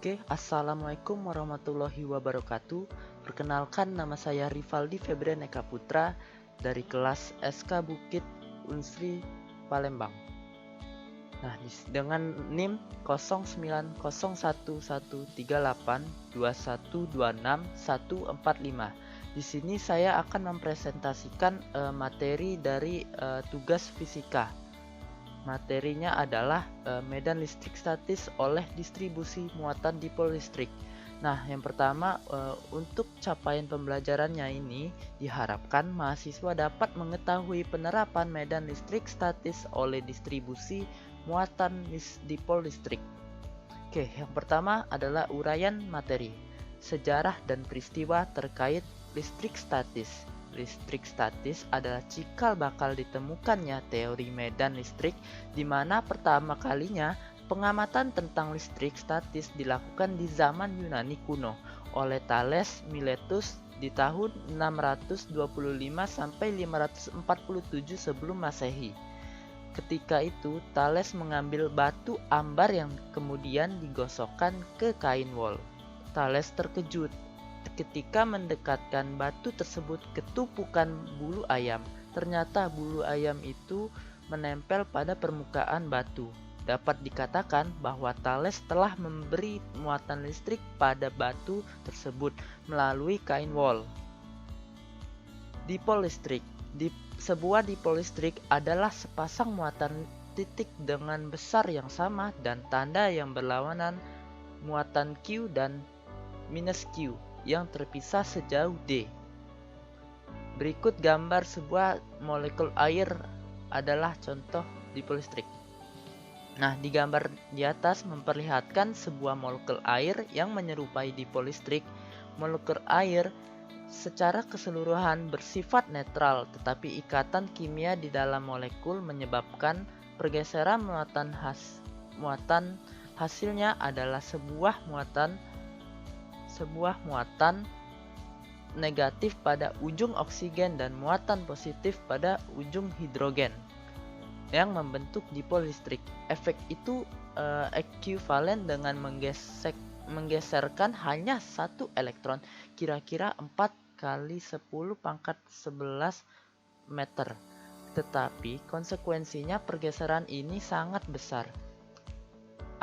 Oke, assalamualaikum warahmatullahi wabarakatuh. Perkenalkan, nama saya Rivaldi Febrian Eka Putra dari kelas SK Bukit Unsri Palembang. Nah, dengan NIM 09113821264145. Di sini saya akan mempresentasikan materi dari tugas fisika. Materinya adalah medan listrik statis oleh distribusi muatan dipol listrik. Nah, yang pertama, untuk capaian pembelajarannya ini diharapkan mahasiswa dapat mengetahui penerapan medan listrik statis oleh distribusi muatan dipol listrik. Oke, yang pertama adalah uraian materi, sejarah dan peristiwa terkait listrik statis. Listrik statis adalah cikal bakal ditemukannya teori medan listrik, di mana pertama kalinya pengamatan tentang listrik statis dilakukan di zaman Yunani kuno oleh Thales Miletus di tahun 625 sampai 547 sebelum Masehi. Ketika itu, Thales mengambil batu ambar yang kemudian digosokkan ke kain wol. Thales terkejut ketika mendekatkan batu tersebut ke tumpukan bulu ayam. Ternyata bulu ayam itu menempel pada permukaan batu. Dapat dikatakan bahwa Thales telah memberi muatan listrik pada batu tersebut melalui kain wol. Dipol listrik. Sebuah dipol listrik adalah sepasang muatan titik dengan besar yang sama dan tanda yang berlawanan, muatan Q dan minus Q yang terpisah sejauh D. Berikut gambar sebuah molekul air adalah contoh dipol listrik. Nah, di gambar di atas memperlihatkan sebuah molekul air yang menyerupai dipol listrik. Molekul air secara keseluruhan bersifat netral, tetapi ikatan kimia di dalam molekul menyebabkan pergeseran muatan hasilnya adalah sebuah muatan negatif pada ujung oksigen dan muatan positif pada ujung hidrogen yang membentuk dipol listrik. Efek itu ekuivalen dengan menggeserkan hanya satu elektron, kira-kira 4 kali 10 pangkat 11 meter. Tetapi konsekuensinya pergeseran ini sangat besar.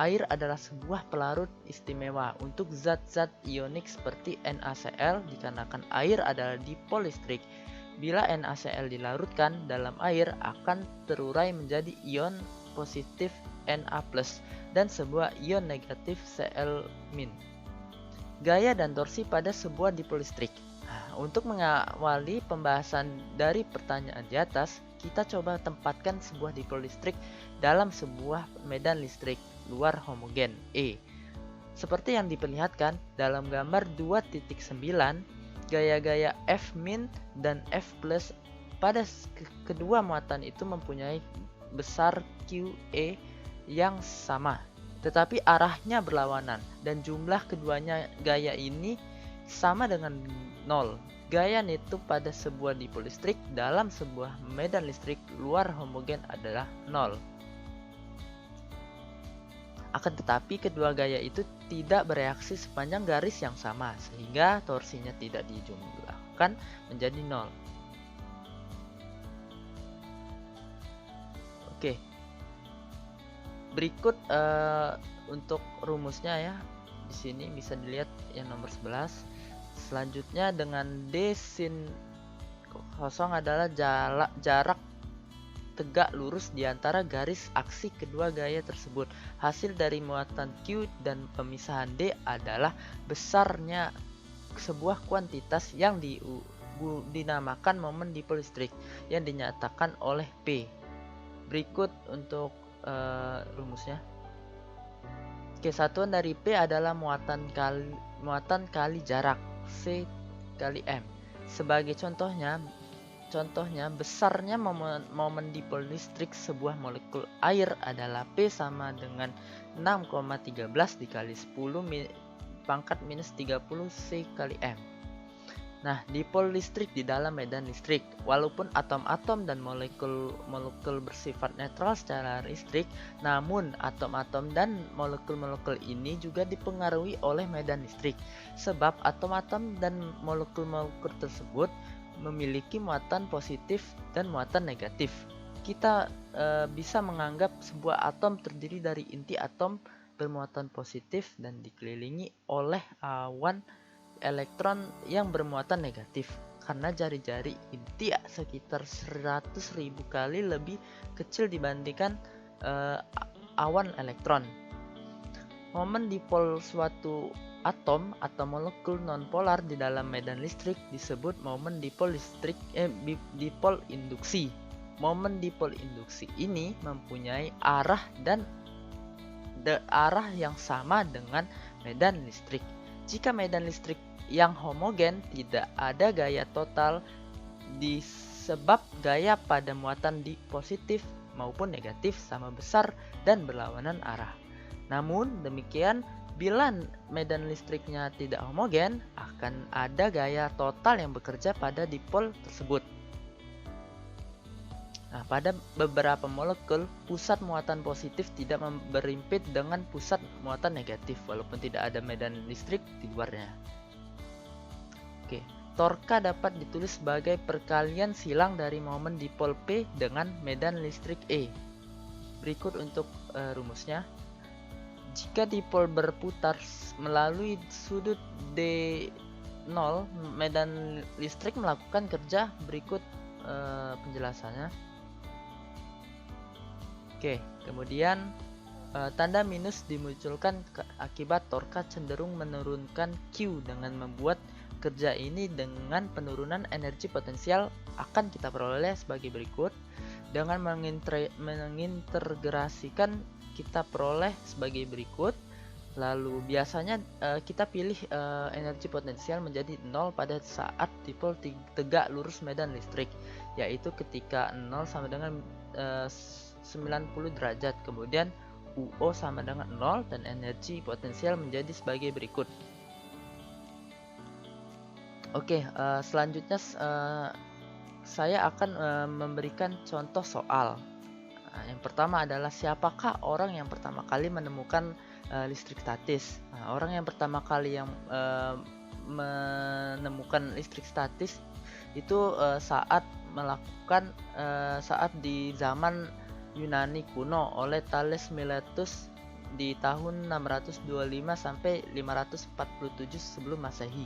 Air adalah sebuah pelarut istimewa untuk zat-zat ionik seperti NaCl, dikarenakan air adalah dipol listrik. Bila NaCl dilarutkan dalam air akan terurai menjadi ion positif Na+, dan sebuah ion negatif Cl-. Gaya dan torsi pada sebuah dipol listrik. Untuk mengawali pembahasan dari pertanyaan di atas, kita coba tempatkan sebuah dipol listrik dalam sebuah medan listrik luar homogen E. Seperti yang diperlihatkan dalam gambar 2.9, gaya-gaya F- dan F+ pada kedua muatan itu mempunyai besar QE yang sama, tetapi arahnya berlawanan, dan jumlah keduanya gaya ini sama dengan 0. Gaya neto pada sebuah dipol listrik dalam sebuah medan listrik luar homogen adalah 0. Akan tetapi kedua gaya itu tidak bereaksi sepanjang garis yang sama, sehingga torsinya tidak dijumlahkan menjadi 0. Oke. Berikut untuk rumusnya ya. Di sini bisa dilihat yang nomor 11. Selanjutnya dengan D sin kosong adalah jarak tegak lurus di antara garis aksi kedua gaya tersebut. Hasil dari muatan Q dan pemisahan D adalah besarnya sebuah kuantitas yang dinamakan momen dipol listrik yang dinyatakan oleh P. Berikut untuk rumusnya. Oke, satuan dari P adalah muatan kali jarak C kali M. Sebagai contohnya besarnya momen dipol listrik sebuah molekul air adalah P sama dengan 6,13 dikali 10 pangkat minus 30 C kali M. Nah, dipol listrik di dalam medan listrik, walaupun atom-atom dan molekul-molekul bersifat netral secara listrik, namun atom-atom dan molekul-molekul ini juga dipengaruhi oleh medan listrik, sebab atom-atom dan molekul-molekul tersebut memiliki muatan positif dan muatan negatif. Kita bisa menganggap sebuah atom terdiri dari inti atom bermuatan positif dan dikelilingi oleh awan elektron yang bermuatan negatif, karena jari-jari inti sekitar 100.000 kali lebih kecil dibandingkan awan elektron. Momen dipol suatu atom atau molekul nonpolar di dalam medan listrik disebut momen dipol induksi. Momen dipol induksi ini mempunyai arah yang sama dengan medan listrik. Jika medan listrik yang homogen, tidak ada gaya total disebab gaya pada muatan di positif maupun negatif sama besar dan berlawanan arah. Namun demikian, bila medan listriknya tidak homogen, akan ada gaya total yang bekerja pada dipol tersebut. Nah, pada beberapa molekul, pusat muatan positif tidak berimpit dengan pusat muatan negatif, walaupun tidak ada medan listrik di luarnya. Oke, torka dapat ditulis sebagai perkalian silang dari momen dipol P dengan medan listrik E. Berikut untuk rumusnya. Jika dipol berputar melalui sudut D0, medan listrik melakukan kerja berikut penjelasannya. Oke, kemudian tanda minus dimunculkan akibat torka cenderung menurunkan Q dengan membuat kerja ini dengan penurunan energi potensial akan kita peroleh sebagai berikut. Dengan mengintegrasikan kita peroleh sebagai berikut. Lalu biasanya kita pilih energi potensial menjadi 0 pada saat dipol tegak lurus medan listrik, yaitu ketika 0 sama dengan 90 derajat. Kemudian UO sama dengan 0 dan energi potensial menjadi sebagai berikut. Oke, selanjutnya saya akan memberikan contoh soal. Yang pertama adalah siapakah orang yang pertama kali menemukan listrik statis? Orang yang pertama kali yang menemukan listrik statis itu saat di zaman Yunani kuno oleh Thales Miletus di tahun 625 sampai 547 sebelum Masehi.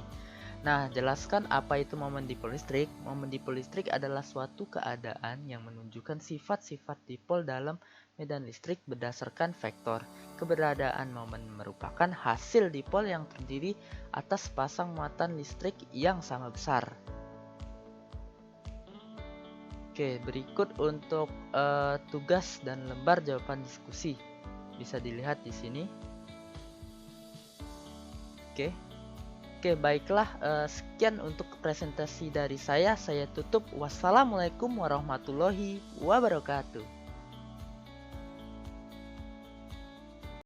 Nah, jelaskan apa itu momen dipol listrik. Momen dipol listrik adalah suatu keadaan yang menunjukkan sifat-sifat dipol dalam medan listrik berdasarkan vektor. Keberadaan momen merupakan hasil dipol yang terdiri atas pasang muatan listrik yang sama besar. Oke, berikut untuk tugas dan lembar jawaban diskusi. Bisa dilihat di sini. Oke, baiklah, sekian untuk presentasi dari saya. Saya tutup. Wassalamualaikum warahmatullahi wabarakatuh.